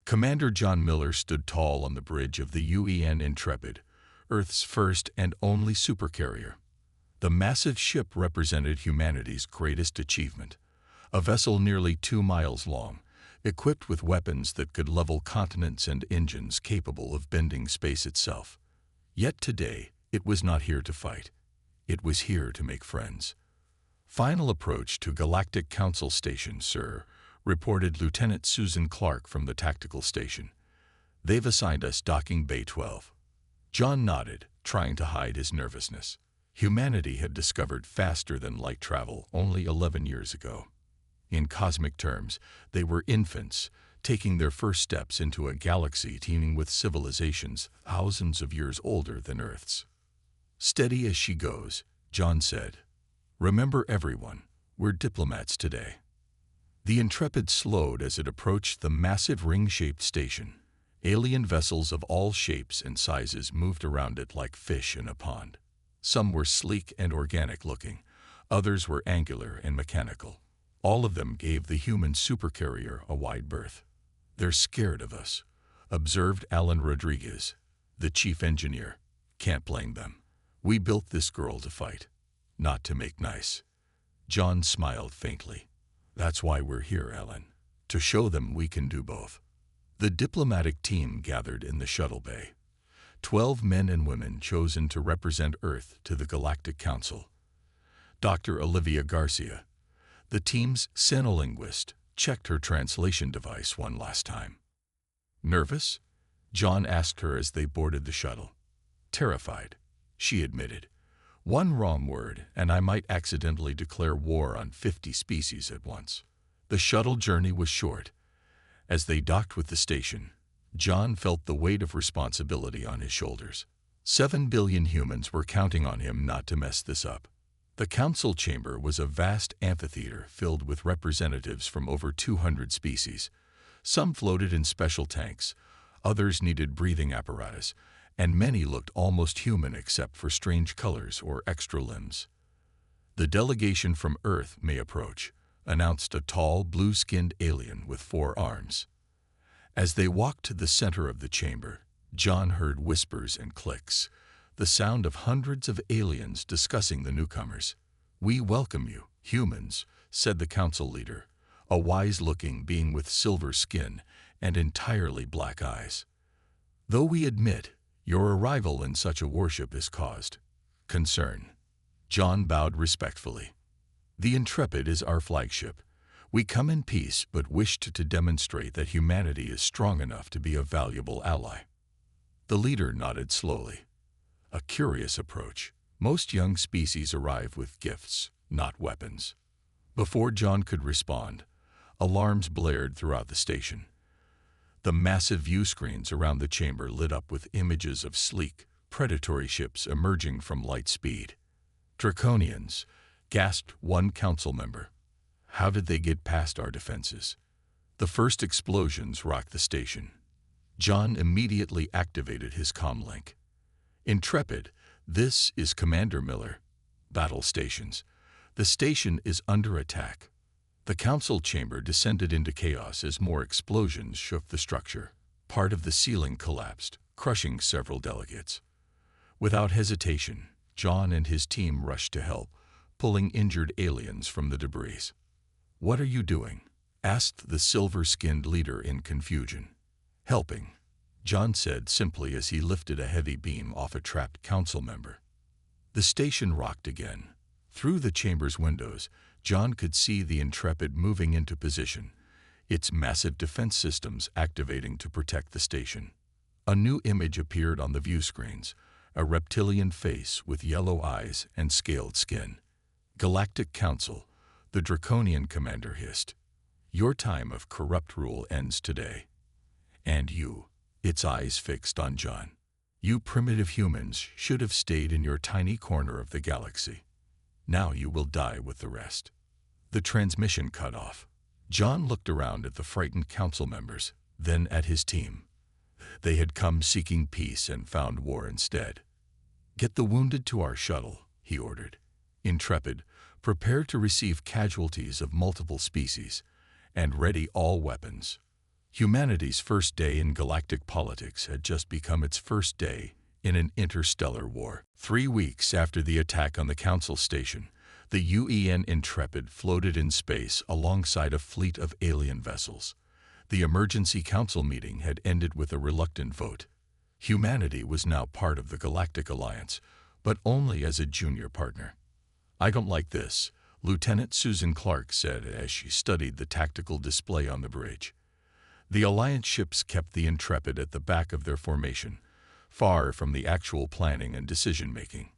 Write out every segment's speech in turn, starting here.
Commander John Miller stood tall on the bridge of the UEN Intrepid, Earth's first and only supercarrier. The massive ship represented humanity's greatest achievement, a vessel nearly 2 miles long, equipped with weapons that could level continents and engines capable of bending space itself. Yet today, it was not here to fight. It was here to make friends. "Final approach to Galactic Council Station, sir," reported Lieutenant Susan Clark from the tactical station. "They've assigned us docking bay 12. John nodded, trying to hide his nervousness. Humanity had discovered faster-than-light travel only 11 years ago. In cosmic terms, they were infants, taking their first steps into a galaxy teeming with civilizations thousands of years older than Earth's. "Steady as she goes," John said. "Remember everyone, we're diplomats today." The Intrepid slowed as it approached the massive ring-shaped station. Alien vessels of all shapes and sizes moved around it like fish in a pond. Some were sleek and organic-looking, others were angular and mechanical. All of them gave the human supercarrier a wide berth. "They're scared of us," observed Alan Rodriguez, the chief engineer. "Can't blame them. We built this girl to fight, not to make nice." John smiled faintly. "That's why we're here, Alan, to show them we can do both." The diplomatic team gathered in the shuttle bay. 12 men and women chosen to represent Earth to the Galactic Council. Dr. Olivia Garcia, the team's xenolinguist, checked her translation device one last time. "Nervous?" John asked her as they boarded the shuttle. "Terrified," she admitted. "One wrong word, and I might accidentally declare war on 50 species at once." The shuttle journey was short. As they docked with the station, John felt the weight of responsibility on his shoulders. 7 billion humans were counting on him not to mess this up. The council chamber was a vast amphitheater filled with representatives from over 200 species. Some floated in special tanks, others needed breathing apparatus, and many looked almost human except for strange colors or extra limbs. "The delegation from Earth may approach," announced a tall, blue-skinned alien with 4 arms. As they walked to the center of the chamber, John heard whispers and clicks, the sound of hundreds of aliens discussing the newcomers. "We welcome you, humans," said the council leader, a wise-looking being with silver skin and entirely black eyes. "Though we admit your arrival in such a warship has caused concern." John bowed respectfully. "The Intrepid is our flagship. We come in peace but wished to demonstrate that humanity is strong enough to be a valuable ally." The leader nodded slowly. A curious approach. Most young species arrive with gifts, not weapons. Before John could respond, alarms blared throughout the station. The massive view screens around the chamber lit up with images of sleek, predatory ships emerging from light speed. "Draconians," gasped one council member. "How did they get past our defenses?" The first explosions rocked the station. John immediately activated his comlink. "Intrepid, this is Commander Miller. Battle stations. The station is under attack." The council chamber descended into chaos as more explosions shook the structure. Part of the ceiling collapsed, crushing several delegates. Without hesitation, John and his team rushed to help, pulling injured aliens from the debris. "What are you doing?" asked the silver-skinned leader in confusion. "Helping," John said simply as he lifted a heavy beam off a trapped council member. The station rocked again. Through the chamber's windows, John could see the Intrepid moving into position, its massive defense systems activating to protect the station. A new image appeared on the view screens, a reptilian face with yellow eyes and scaled skin. "Galactic Council," the Draconian commander hissed. "Your time of corrupt rule ends today. And you," its eyes fixed on John, "you primitive humans should have stayed in your tiny corner of the galaxy. Now you will die with the rest." The transmission cut off. John looked around at the frightened council members, then at his team. They had come seeking peace and found war instead. "Get the wounded to our shuttle," he ordered. "Intrepid, prepare to receive casualties of multiple species, and ready all weapons." Humanity's first day in galactic politics had just become its first day in an interstellar war. 3 weeks after the attack on the Council Station, the UEN Intrepid floated in space alongside a fleet of alien vessels. The emergency council meeting had ended with a reluctant vote. Humanity was now part of the Galactic Alliance, but only as a junior partner. "I don't like this," Lieutenant Susan Clark said as she studied the tactical display on the bridge. The Alliance ships kept the Intrepid at the back of their formation, far from the actual planning and decision-making.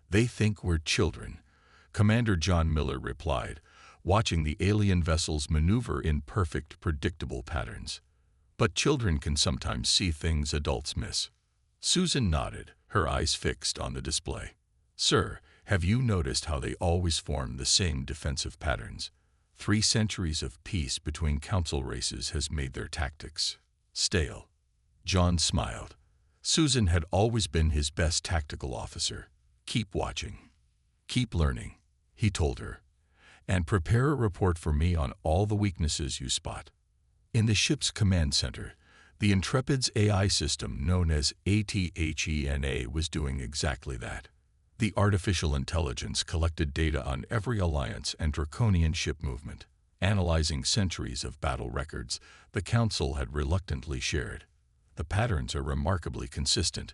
"They think we're children," Commander John Miller replied, watching the alien vessels maneuver in perfect, predictable patterns. "But children can sometimes see things adults miss." Susan nodded, her eyes fixed on the display. "Sir, have you noticed how they always form the same defensive patterns? 3 centuries of peace between council races has made their tactics stale." John smiled. Susan had always been his best tactical officer. "Keep watching. Keep learning," he told her. "And prepare a report for me on all the weaknesses you spot." In the ship's command center, the Intrepid's AI system, known as ATHENA, was doing exactly that. The artificial intelligence collected data on every Alliance and Draconian ship movement, analyzing centuries of battle records the Council had reluctantly shared. "The patterns are remarkably consistent,"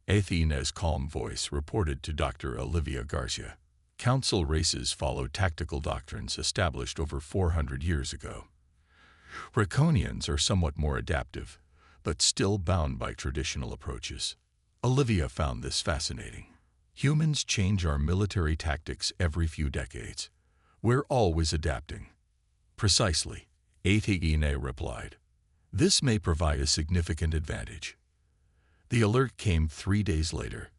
Athena's calm voice reported to Dr. Olivia Garcia. "Council races followed tactical doctrines established over 400 years ago. Draconians are somewhat more adaptive, but still bound by traditional approaches." Olivia found this fascinating. "Humans change our military tactics every few decades. We're always adapting." "Precisely," Athena replied. "This may provide a significant advantage." The alert came 3 days later.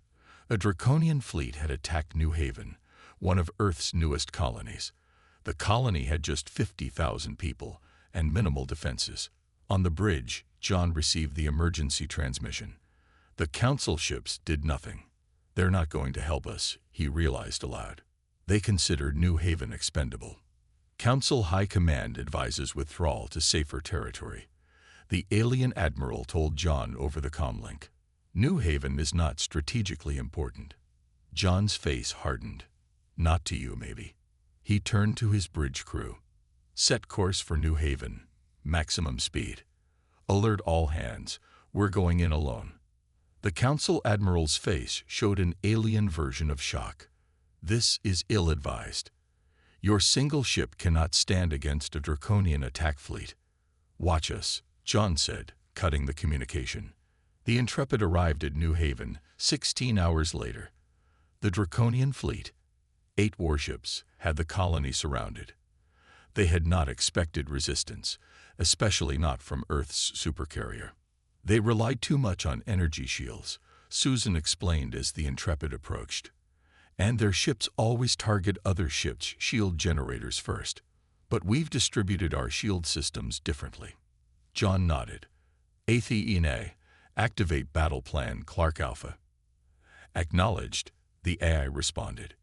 A Draconian fleet had attacked New Haven, one of Earth's newest colonies. The colony had just 50,000 people and minimal defenses. On the bridge, John received the emergency transmission. The Council ships did nothing. "They're not going to help us," he realized aloud. They considered New Haven expendable. Council High Command advises withdrawal to safer territory. The alien admiral told John over the comlink. "New Haven is not strategically important." John's face hardened. "Not to you, maybe." He turned to his bridge crew. "Set course for New Haven. Maximum speed. Alert all hands. We're going in alone." The Council Admiral's face showed an alien version of shock. "This is ill-advised. Your single ship cannot stand against a Draconian attack fleet." "Watch us," John said, cutting the communication. The Intrepid arrived at New Haven 16 hours later. The Draconian fleet, 8 warships, had the colony surrounded. They had not expected resistance, especially not from Earth's supercarrier. "They relied too much on energy shields," Susan explained as the Intrepid approached. "And their ships always target other ships' shield generators first. But we've distributed our shield systems differently." John nodded. "Athena, activate battle plan Clark Alpha." "Acknowledged," the AI responded.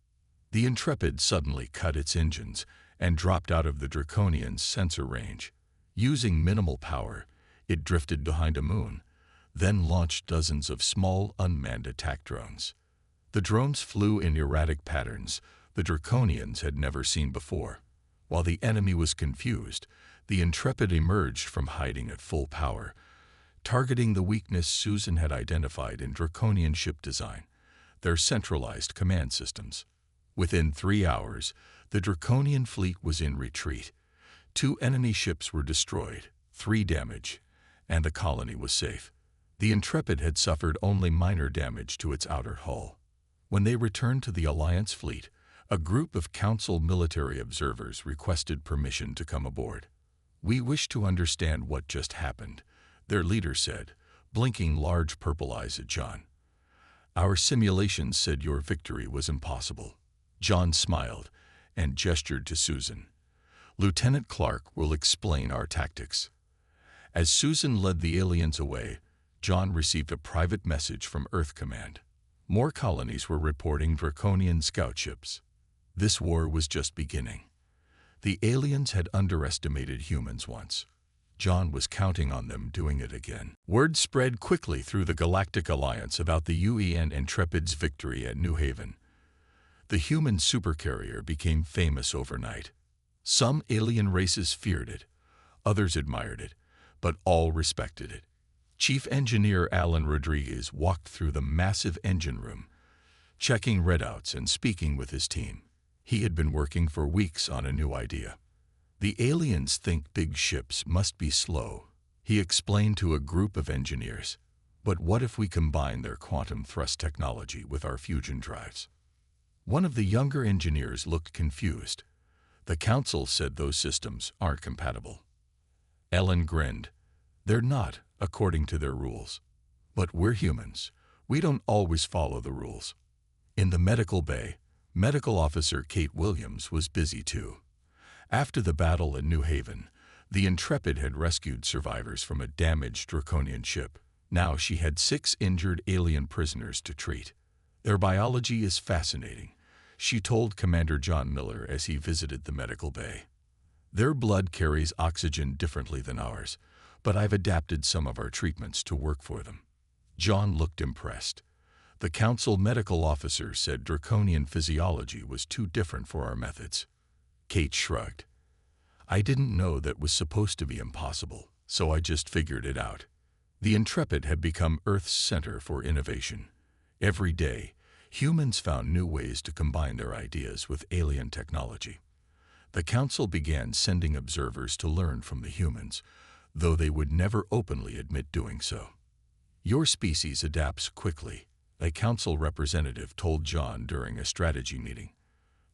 The Intrepid suddenly cut its engines and dropped out of the Draconian's sensor range. Using minimal power, it drifted behind a moon, then launched dozens of small, unmanned attack drones. The drones flew in erratic patterns the Draconians had never seen before. While the enemy was confused, the Intrepid emerged from hiding at full power, targeting the weakness Susan had identified in Draconian ship design, their centralized command systems. Within 3 hours, the Draconian fleet was in retreat. 2 enemy ships were destroyed, 3 damaged, and the colony was safe. The Intrepid had suffered only minor damage to its outer hull. When they returned to the Alliance fleet, a group of Council military observers requested permission to come aboard. "We wish to understand what just happened," their leader said, blinking large purple eyes at John. "Our simulations said your victory was impossible." John smiled and gestured to Susan. "Lieutenant Clark will explain our tactics." As Susan led the aliens away, John received a private message from Earth Command. More colonies were reporting Draconian scout ships. This war was just beginning. The aliens had underestimated humans once. John was counting on them doing it again. Word spread quickly through the Galactic Alliance about the UN Intrepid's victory at New Haven. The human supercarrier became famous overnight. Some alien races feared it, others admired it, but all respected it. Chief Engineer Alan Rodriguez walked through the massive engine room, checking readouts and speaking with his team. He had been working for weeks on a new idea. The aliens think big ships must be slow, he explained to a group of engineers. But what if we combine their quantum thrust technology with our fusion drives? One of the younger engineers looked confused. The council said those systems aren't compatible. Ellen grinned. They're not, according to their rules. But we're humans. We don't always follow the rules. In the medical bay, Medical Officer Kate Williams was busy too. After the battle in New Haven, the Intrepid had rescued survivors from a damaged Draconian ship. Now she had 6 injured alien prisoners to treat. Their biology is fascinating, she told Commander John Miller as he visited the medical bay. Their blood carries oxygen differently than ours, but I've adapted some of our treatments to work for them. John looked impressed. The council medical officer said Draconian physiology was too different for our methods. Kate shrugged. I didn't know that was supposed to be impossible, so I just figured it out. The Intrepid had become Earth's center for innovation. Every day, humans found new ways to combine their ideas with alien technology. The council began sending observers to learn from the humans, though they would never openly admit doing so. Your species adapts quickly, a council representative told John during a strategy meeting.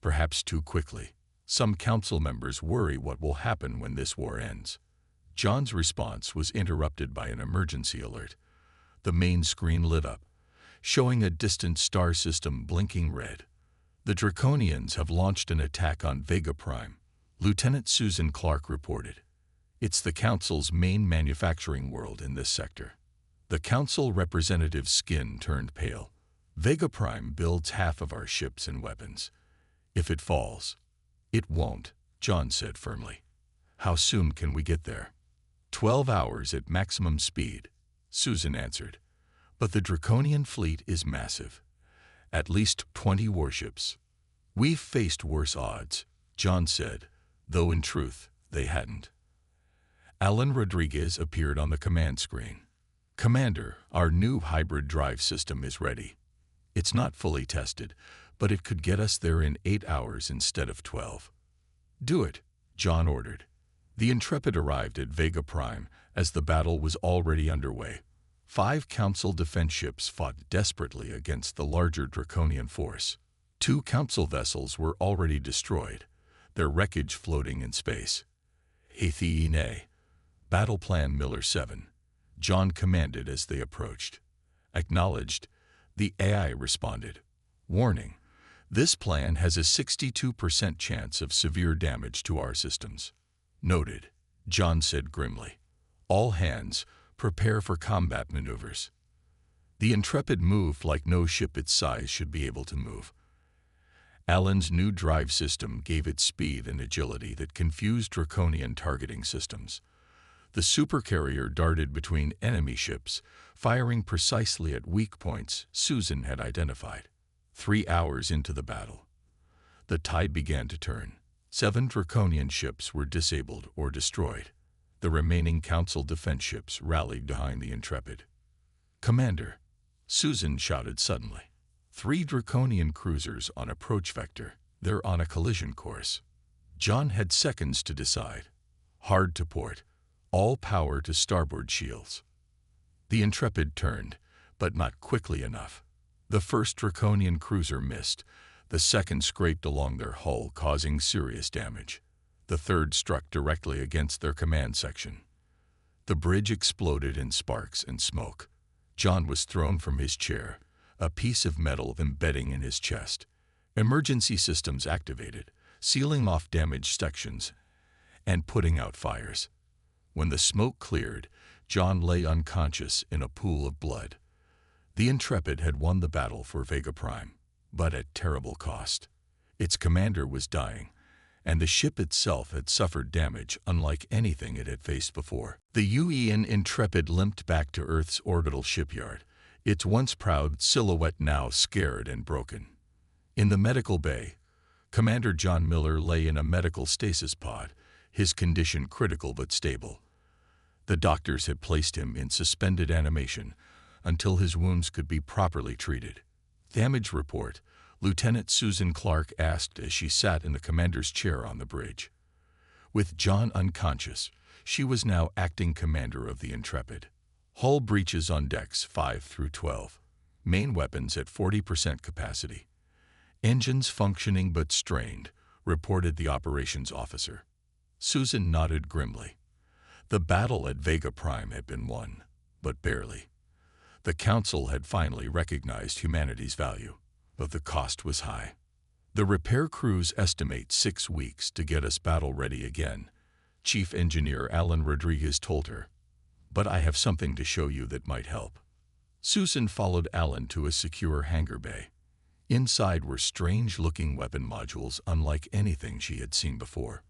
Perhaps too quickly. Some council members worry what will happen when this war ends. John's response was interrupted by an emergency alert. The main screen lit up, showing a distant star system blinking red. The Draconians have launched an attack on Vega Prime, Lieutenant Susan Clark reported. It's the council's main manufacturing world in this sector. The council representative's skin turned pale. Vega Prime builds half of our ships and weapons. If it falls, it won't, John said firmly. How soon can we get there? 12 hours at maximum speed, Susan answered. But the Draconian fleet is massive. At least 20 warships. We've faced worse odds, John said, though in truth, they hadn't. Alan Rodriguez appeared on the command screen. Commander, our new hybrid drive system is ready. It's not fully tested, but it could get us there in 8 hours instead of 12. Do it, John ordered. The Intrepid arrived at Vega Prime as the battle was already underway. 5 Council defense ships fought desperately against the larger Draconian force. 2 Council vessels were already destroyed, their wreckage floating in space. Athene, Battle Plan Miller 7, John commanded as they approached. Acknowledged, the AI responded. Warning, this plan has a 62% chance of severe damage to our systems. Noted, John said grimly. All hands, prepare for combat maneuvers. The Intrepid moved like no ship its size should be able to move. Alan's new drive system gave it speed and agility that confused Draconian targeting systems. The supercarrier darted between enemy ships, firing precisely at weak points Susan had identified. 3 hours into the battle, the tide began to turn. 7 Draconian ships were disabled or destroyed. The remaining Council defense ships rallied behind the Intrepid. Commander, Susan shouted suddenly. 3 Draconian cruisers on approach vector. They're on a collision course. John had seconds to decide. Hard to port. All power to starboard shields. The Intrepid turned, but not quickly enough. The first Draconian cruiser missed. The second scraped along their hull, causing serious damage. The third struck directly against their command section. The bridge exploded in sparks and smoke. John was thrown from his chair, a piece of metal embedding in his chest. Emergency systems activated, sealing off damaged sections and putting out fires. When the smoke cleared, John lay unconscious in a pool of blood. The Intrepid had won the battle for Vega Prime, but at terrible cost. Its commander was dying, and the ship itself had suffered damage unlike anything it had faced before. The UN Intrepid limped back to Earth's orbital shipyard, its once proud silhouette now scared and broken. In the medical bay, Commander John Miller lay in a medical stasis pod, his condition critical but stable. The doctors had placed him in suspended animation until his wounds could be properly treated. Damage report, Lieutenant Susan Clark asked as she sat in the commander's chair on the bridge. With John unconscious, she was now acting commander of the Intrepid. Hull breaches on decks 5 through 12. Main weapons at 40% capacity. Engines functioning but strained, reported the operations officer. Susan nodded grimly. The battle at Vega Prime had been won, but barely. The Council had finally recognized humanity's value, but the cost was high. The repair crews estimate 6 weeks to get us battle-ready again, Chief Engineer Alan Rodriguez told her. But I have something to show you that might help. Susan followed Alan to a secure hangar bay. Inside were strange-looking weapon modules unlike anything she had seen before.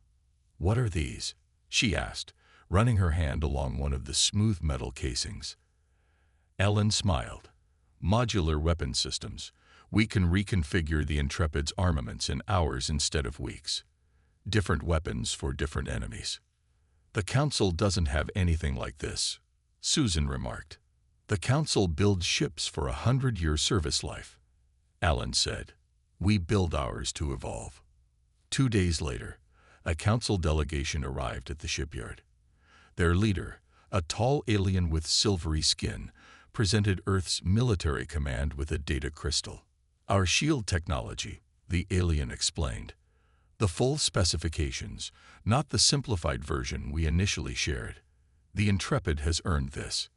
"What are these?" she asked, running her hand along one of the smooth metal casings. Alan smiled. "Modular weapon systems. We can reconfigure the Intrepid's armaments in hours instead of weeks. Different weapons for different enemies." "The Council doesn't have anything like this," Susan remarked. "The Council builds ships for 100-year service life," Alan said. "We build ours to evolve." 2 days later, a Council delegation arrived at the shipyard. Their leader, a tall alien with silvery skin, presented Earth's military command with a data crystal. "Our shield technology," the alien explained. "The full specifications, not the simplified version we initially shared. The Intrepid has earned this."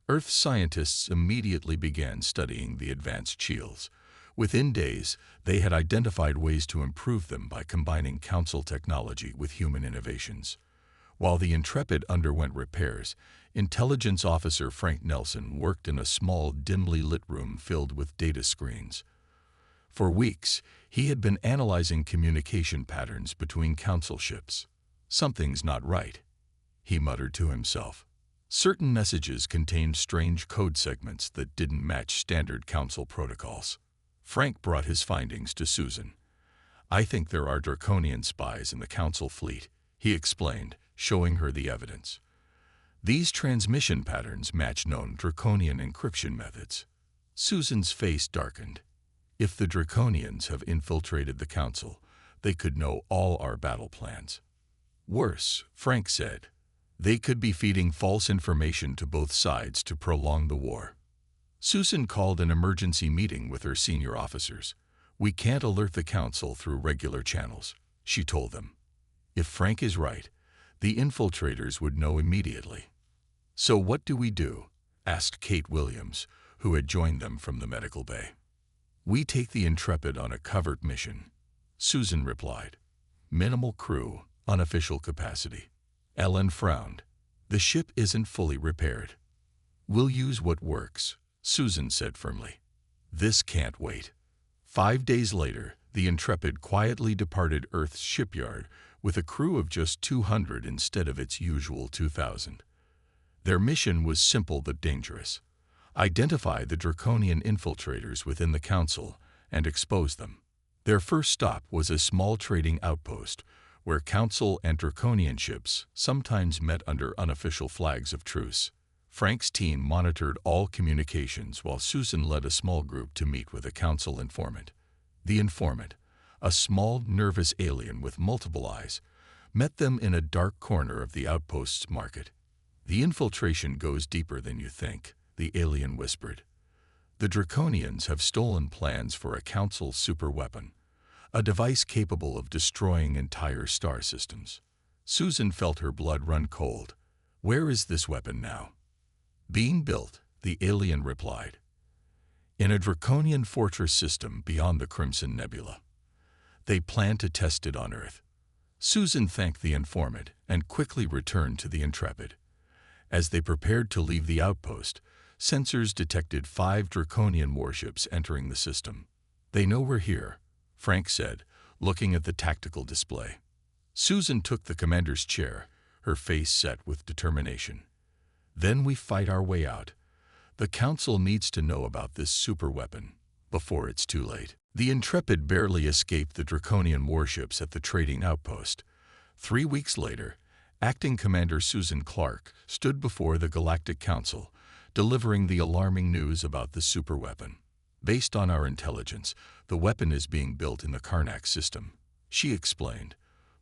Earth scientists immediately began studying the advanced shields. Within days, they had identified ways to improve them by combining Council technology with human innovations. While the Intrepid underwent repairs, Intelligence Officer Frank Nelson worked in a small, dimly lit room filled with data screens. For weeks, he had been analyzing communication patterns between Council ships. "Something's not right," he muttered to himself. Certain messages contained strange code segments that didn't match standard Council protocols. Frank brought his findings to Susan. "I think there are Draconian spies in the Council fleet," he explained, showing her the evidence. "These transmission patterns match known Draconian encryption methods." Susan's face darkened. "If the Draconians have infiltrated the Council, they could know all our battle plans." "Worse," Frank said. "They could be feeding false information to both sides to prolong the war." Susan called an emergency meeting with her senior officers. "We can't alert the Council through regular channels," she told them. "If Frank is right, the infiltrators would know immediately." "So what do we do?" asked Kate Williams, who had joined them from the medical bay. "We take the Intrepid on a covert mission," Susan replied. "Minimal crew, unofficial capacity." Ellen frowned. "The ship isn't fully repaired." "We'll use what works," Susan said firmly. "This can't wait." 5 days later, the Intrepid quietly departed Earth's shipyard with a crew of just 200 instead of its usual 2,000. Their mission was simple but dangerous. Identify the Draconian infiltrators within the Council and expose them. Their first stop was a small trading outpost where Council and Draconian ships sometimes met under unofficial flags of truce. Frank's team monitored all communications while Susan led a small group to meet with a Council informant. The informant, a small, nervous alien with multiple eyes, met them in a dark corner of the outpost's market. "The infiltration goes deeper than you think," the alien whispered. "The Draconians have stolen plans for a Council superweapon, a device capable of destroying entire star systems." Susan felt her blood run cold. "Where is this weapon now?" "Being built," the alien replied. "In a Draconian fortress system beyond the Crimson Nebula. They plan to test it on Earth." Susan thanked the informant and quickly returned to the Intrepid. As they prepared to leave the outpost, sensors detected 5 Draconian warships entering the system. "They know we're here," Frank said, looking at the tactical display. Susan took the commander's chair, her face set with determination. Then we fight our way out. The Council needs to know about this superweapon before it's too late. The Intrepid barely escaped the Draconian warships at the trading outpost. 3 weeks later, Acting Commander Susan Clark stood before the Galactic Council, delivering the alarming news about the superweapon. Based on our intelligence, the weapon is being built in the Karnak system, she explained,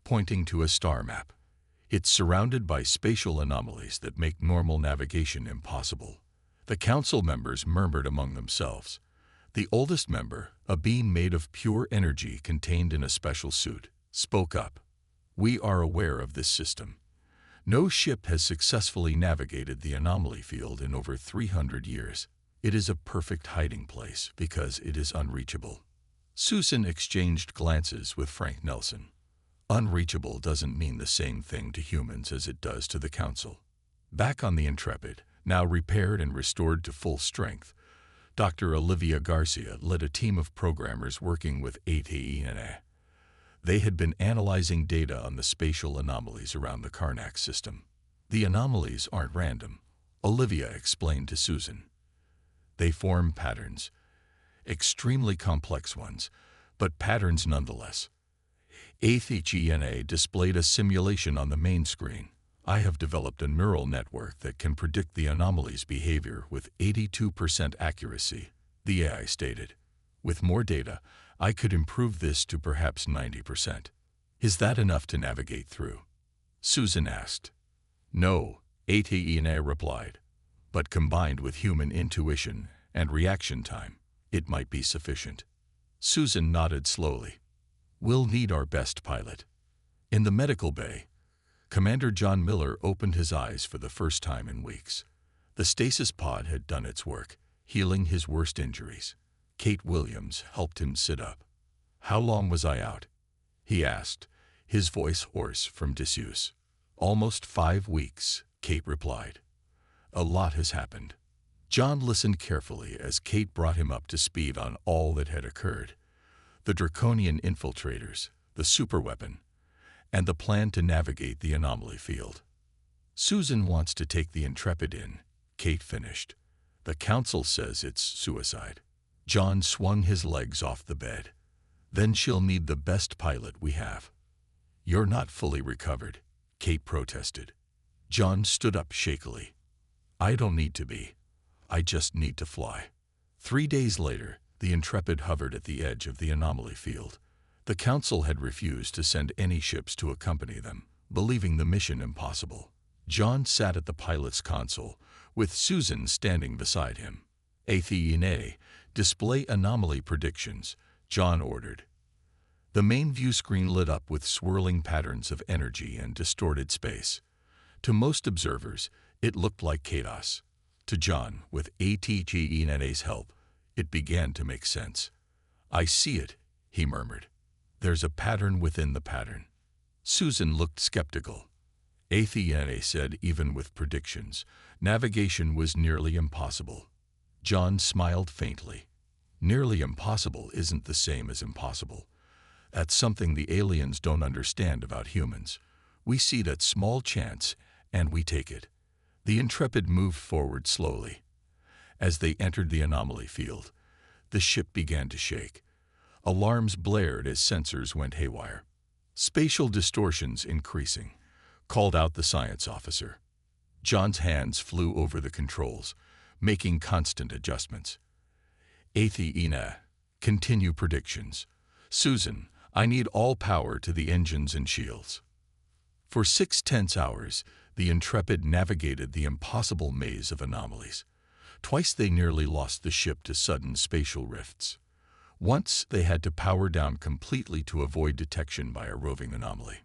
pointing to a star map. It's surrounded by spatial anomalies that make normal navigation impossible. The council members murmured among themselves. The oldest member, a being made of pure energy contained in a special suit, spoke up. We are aware of this system. No ship has successfully navigated the anomaly field in over 300 years. It is a perfect hiding place because it is unreachable. Susan exchanged glances with Frank Nelson. Unreachable doesn't mean the same thing to humans as it does to the Council. Back on the Intrepid, now repaired and restored to full strength, Dr. Olivia Garcia led a team of programmers working with HFY. They had been analyzing data on the spatial anomalies around the Karnak system. The anomalies aren't random, Olivia explained to Susan. They form patterns, extremely complex ones, but patterns nonetheless. HFY displayed a simulation on the main screen. I have developed a neural network that can predict the anomaly's behavior with 82% accuracy, the AI stated. With more data, I could improve this to perhaps 90%. Is that enough to navigate through? Susan asked. No, HFY replied. But combined with human intuition and reaction time, it might be sufficient. Susan nodded slowly. We'll need our best pilot. In the medical bay, Commander John Miller opened his eyes for the first time in weeks. The stasis pod had done its work, healing his worst injuries. Kate Williams helped him sit up. How long was I out? He asked, his voice hoarse from disuse. Almost 5 weeks, Kate replied. A lot has happened. John listened carefully as Kate brought him up to speed on all that had occurred. The draconian infiltrators, the superweapon, and the plan to navigate the anomaly field. Susan wants to take the Intrepid in, Kate finished. The council says it's suicide. John swung his legs off the bed. Then she'll need the best pilot we have. You're not fully recovered, Kate protested. John stood up shakily. I don't need to be. I just need to fly. 3 days later, the Intrepid hovered at the edge of the anomaly field. The council had refused to send any ships to accompany them, believing the mission impossible. John sat at the pilot's console, with Susan standing beside him. HFY, display anomaly predictions, John ordered. The main view screen lit up with swirling patterns of energy and distorted space. To most observers, it looked like chaos. To John, with HFY's help, it began to make sense. I see it, he murmured. There's a pattern within the pattern. Susan looked skeptical. HFY said even with predictions, navigation was nearly impossible. John smiled faintly. Nearly impossible isn't the same as impossible. That's something the aliens don't understand about humans. We see that small chance, and we take it. The Intrepid moved forward slowly. As they entered the anomaly field, the ship began to shake. Alarms blared as sensors went haywire. Spatial distortions increasing, called out the science officer. John's hands flew over the controls, making constant adjustments. HFY, continue predictions. Susan, I need all power to the engines and shields. For 6 tense hours, the Intrepid navigated the impossible maze of anomalies. Twice they nearly lost the ship to sudden spatial rifts. Once they had to power down completely to avoid detection by a roving anomaly.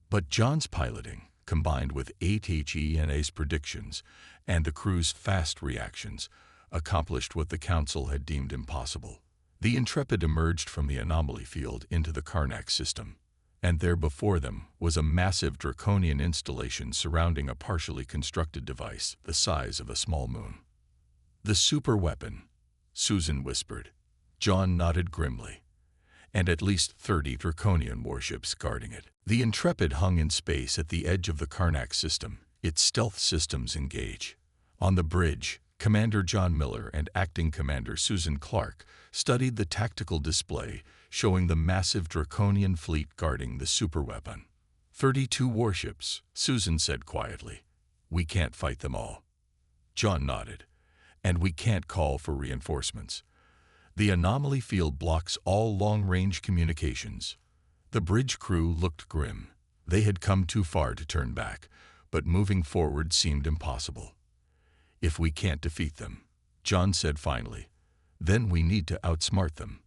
But John's piloting, combined with HFY's predictions and the crew's fast reactions, accomplished what the Council had deemed impossible. The Intrepid emerged from the anomaly field into the Karnak system, and there before them was a massive draconian installation surrounding a partially constructed device the size of a small moon. The superweapon, Susan whispered. John nodded grimly. and at least 30 Draconian warships guarding it. The Intrepid hung in space at the edge of the Karnak system, its stealth systems engaged. On the bridge, Commander John Miller and Acting Commander Susan Clark studied the tactical display showing the massive Draconian fleet guarding the superweapon. 32 warships, Susan said quietly. We can't fight them all. John nodded. And we can't call for reinforcements. The anomaly field blocks all long-range communications. The bridge crew looked grim. They had come too far to turn back, but moving forward seemed impossible. If we can't defeat them, John said finally, then we need to outsmart them.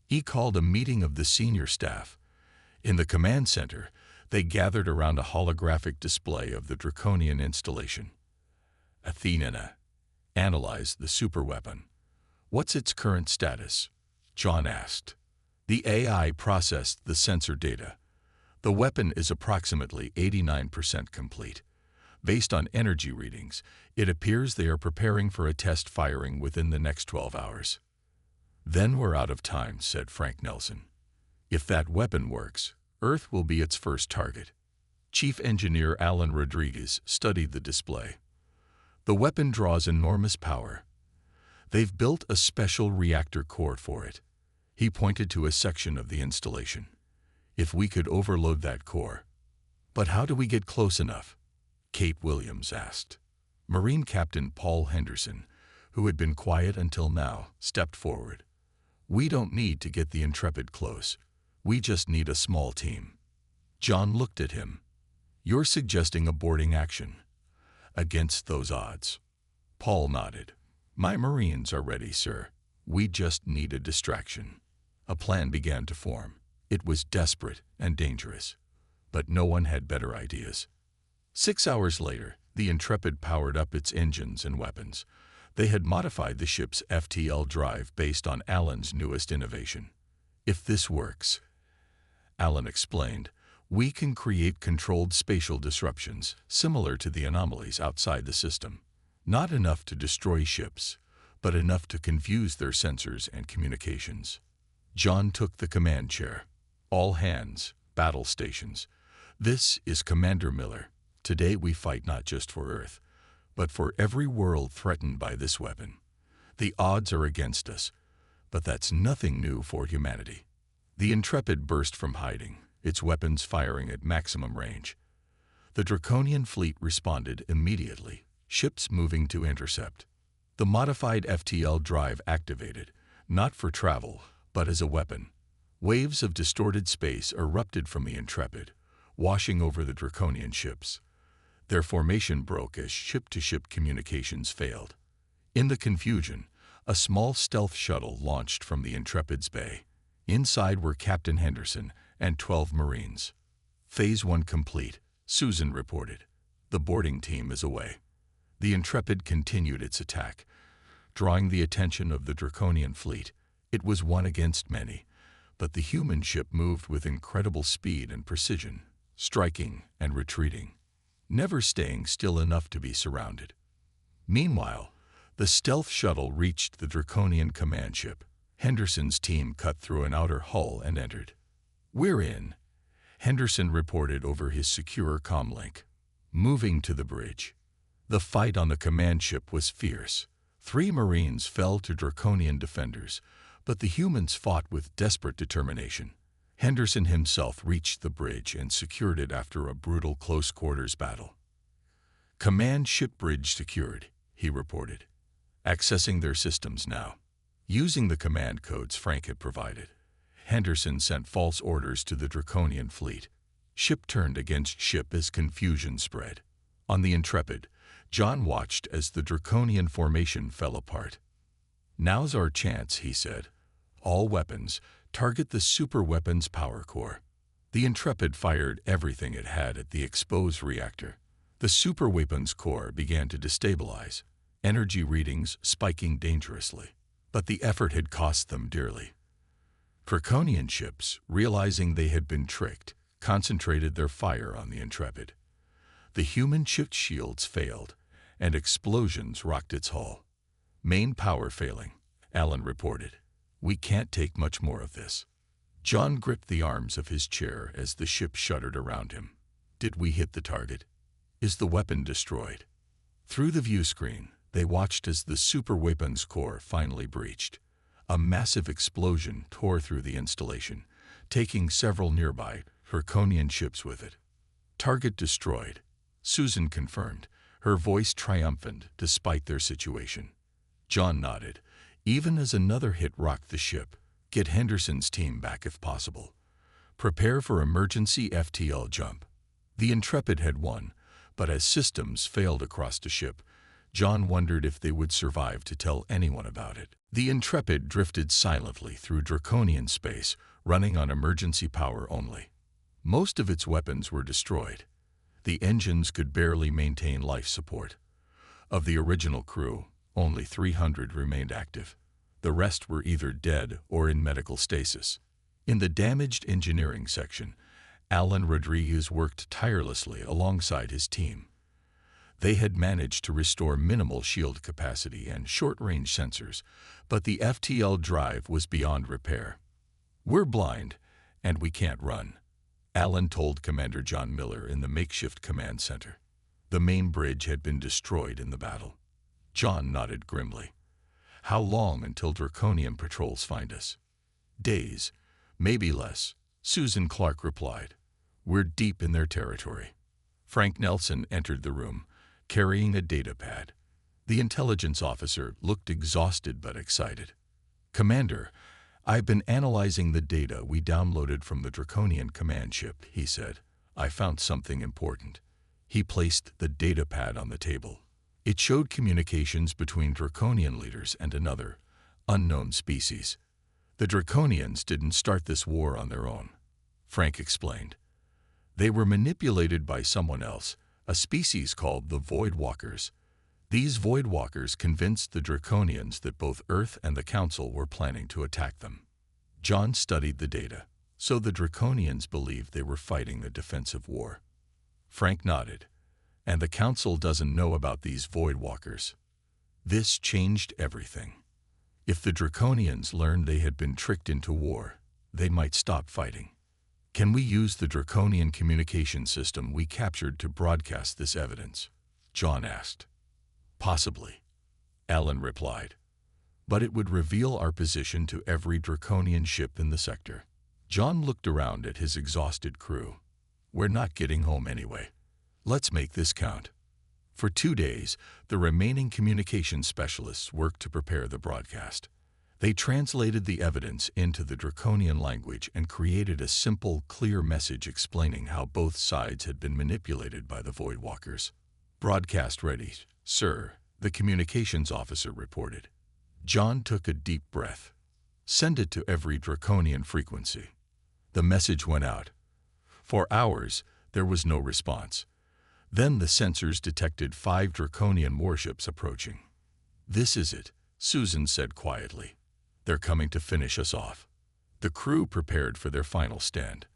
He called a meeting of the senior staff. In the command center, they gathered around a holographic display of the Draconian installation. Athena analyzed the superweapon. What's its current status? John asked. The AI processed the sensor data. The weapon is approximately 89% complete. Based on energy readings, it appears they are preparing for a test firing within the next 12 hours. Then we're out of time, said Frank Nelson. If that weapon works, Earth will be its first target. Chief Engineer Alan Rodriguez studied the display. The weapon draws enormous power. They've built a special reactor core for it. He pointed to a section of the installation. If we could overload that core. But how do we get close enough? Kate Williams asked. Marine Captain Paul Henderson, who had been quiet until now, stepped forward. We don't need to get the Intrepid close. We just need a small team. John looked at him. You're suggesting a boarding action. Against those odds. Paul nodded. My Marines are ready, sir. We just need a distraction. A plan began to form. It was desperate and dangerous. But no one had better ideas. 6 hours later, the Intrepid powered up its engines and weapons. They had modified the ship's FTL drive based on Alan's newest innovation. If this works, Alan explained, we can create controlled spatial disruptions similar to the anomalies outside the system. Not enough to destroy ships, but enough to confuse their sensors and communications. John took the command chair. All hands, battle stations. This is Commander Miller. Today we fight not just for Earth, but for every world threatened by this weapon. The odds are against us, but that's nothing new for humanity. The Intrepid burst from hiding, its weapons firing at maximum range. The Draconian fleet responded immediately, ships moving to intercept. The modified FTL drive activated, not for travel, but as a weapon. Waves of distorted space erupted from the Intrepid, washing over the Draconian ships. Their formation broke as ship-to-ship communications failed. In the confusion, a small stealth shuttle launched from the Intrepid's bay. Inside were Captain Henderson and 12 Marines. Phase 1 complete, Susan reported. The boarding team is away. The Intrepid continued its attack, drawing the attention of the Draconian fleet. It was one against many, but the human ship moved with incredible speed and precision, striking and retreating, never staying still enough to be surrounded. Meanwhile, the stealth shuttle reached the Draconian command ship. Henderson's team cut through an outer hull and entered. We're in, Henderson reported over his secure comlink. Moving to the bridge. The fight on the command ship was fierce. 3 Marines fell to Draconian defenders, but the humans fought with desperate determination. Henderson himself reached the bridge and secured it after a brutal close-quarters battle. Command ship bridge secured, he reported. Accessing their systems now. Using the command codes Frank had provided, Henderson sent false orders to the Draconian fleet. Ship turned against ship as confusion spread. On the Intrepid, John watched as the Draconian formation fell apart. Now's our chance, he said. All weapons, target the superweapons power core. The Intrepid fired everything it had at the exposed reactor. The superweapons core began to destabilize, energy readings spiking dangerously. But the effort had cost them dearly. Draconian ships, realizing they had been tricked, concentrated their fire on the Intrepid. The human ship shields failed, and explosions rocked its hull. Main power failing, Alan reported. We can't take much more of this. John gripped the arms of his chair as the ship shuddered around him. Did we hit the target? Is the weapon destroyed? Through the view screen, they watched as the super weapons core finally breached. A massive explosion tore through the installation, taking several nearby Draconian ships with it. Target destroyed, Susan confirmed, her voice triumphant despite their situation. John nodded, even as another hit rocked the ship. Get Henderson's team back if possible. Prepare for emergency FTL jump. The Intrepid had won, but as systems failed across the ship, John wondered if they would survive to tell anyone about it. The Intrepid drifted silently through Draconian space, running on emergency power only. Most of its weapons were destroyed. The engines could barely maintain life support. Of the original crew, only 300 remained active. The rest were either dead or in medical stasis. In the damaged engineering section, Alan Rodriguez worked tirelessly alongside his team. They had managed to restore minimal shield capacity and short-range sensors, but the FTL drive was beyond repair. We're blind, and we can't run, Alan told Commander John Miller in the makeshift command center. The main bridge had been destroyed in the battle. John nodded grimly. How long until Draconian patrols find us? Days, maybe less, Susan Clark replied. We're deep in their territory. Frank Nelson entered the room, carrying a data pad. The intelligence officer looked exhausted but excited. Commander, I've been analyzing the data we downloaded from the Draconian command ship, he said. I found something important. He placed the data pad on the table. It showed communications between Draconian leaders and another, unknown species. The Draconians didn't start this war on their own, Frank explained. They were manipulated by someone else, a species called the Voidwalkers. These Voidwalkers convinced the Draconians that both Earth and the Council were planning to attack them. John studied the data, so the Draconians believed they were fighting a defensive war. Frank nodded. And the Council doesn't know about these Voidwalkers. This changed everything. If the Draconians learned they had been tricked into war, they might stop fighting. Can we use the Draconian communication system we captured to broadcast this evidence? John asked. Possibly, Alan replied. But it would reveal our position to every Draconian ship in the sector. John looked around at his exhausted crew. We're not getting home anyway. Let's make this count. For 2 days, the remaining communication specialists worked to prepare the broadcast. They translated the evidence into the Draconian language and created a simple, clear message explaining how both sides had been manipulated by the Voidwalkers. Broadcast ready, sir, the communications officer reported. John took a deep breath. Send it to every Draconian frequency. The message went out. For hours, there was no response. Then the sensors detected 5 Draconian warships approaching. This is it, Susan said quietly. They're coming to finish us off. The crew prepared for their final stand.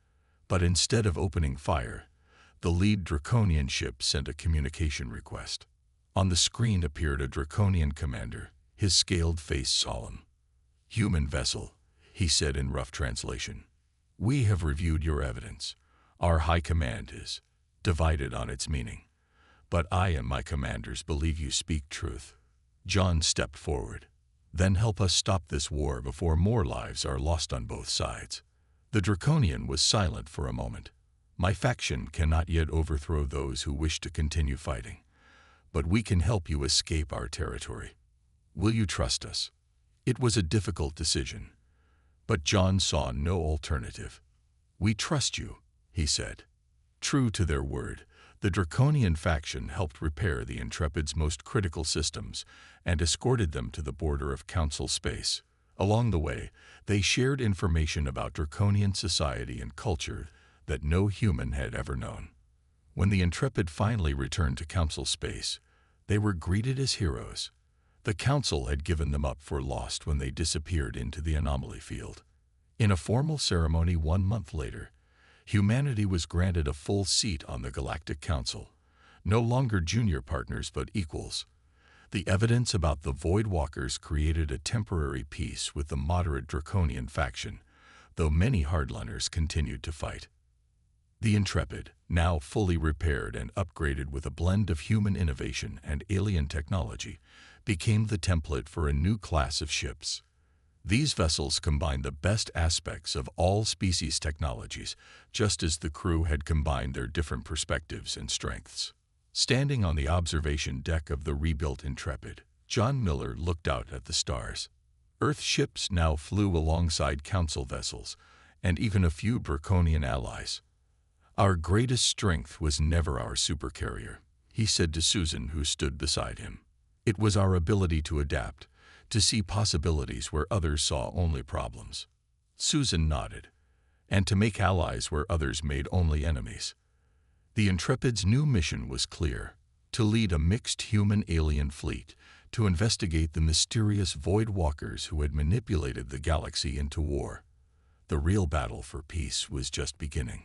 But instead of opening fire, the lead Draconian ship sent a communication request. On the screen appeared a Draconian commander, his scaled face solemn. Human vessel, he said in rough translation. We have reviewed your evidence. Our high command is divided on its meaning. But I and my commanders believe you speak truth. John stepped forward. Then help us stop this war before more lives are lost on both sides. The Draconian was silent for a moment. My faction cannot yet overthrow those who wish to continue fighting. But we can help you escape our territory. Will you trust us? It was a difficult decision. But John saw no alternative. We trust you, he said. True to their word, the Draconian faction helped repair the Intrepid's most critical systems and escorted them to the border of Council space. Along the way, they shared information about Draconian society and culture that no human had ever known. When the Intrepid finally returned to Council space, they were greeted as heroes. The Council had given them up for lost when they disappeared into the anomaly field. In a formal ceremony 1 month later, humanity was granted a full seat on the Galactic Council, no longer junior partners but equals. The evidence about the Voidwalkers created a temporary peace with the moderate Draconian faction, though many hardliners continued to fight. The Intrepid, now fully repaired and upgraded with a blend of human innovation and alien technology, became the template for a new class of ships. These vessels combined the best aspects of all species' technologies, just as the crew had combined their different perspectives and strengths. Standing on the observation deck of the rebuilt Intrepid, John Miller looked out at the stars. Earth ships now flew alongside Council vessels, and even a few Draconian allies. "Our greatest strength was never our supercarrier," he said to Susan, who stood beside him. "It was our ability to adapt, to see possibilities where others saw only problems." Susan nodded. "And to make allies where others made only enemies." The Intrepid's new mission was clear: to lead a mixed human-alien fleet, to investigate the mysterious Void Walkers who had manipulated the galaxy into war. The real battle for peace was just beginning.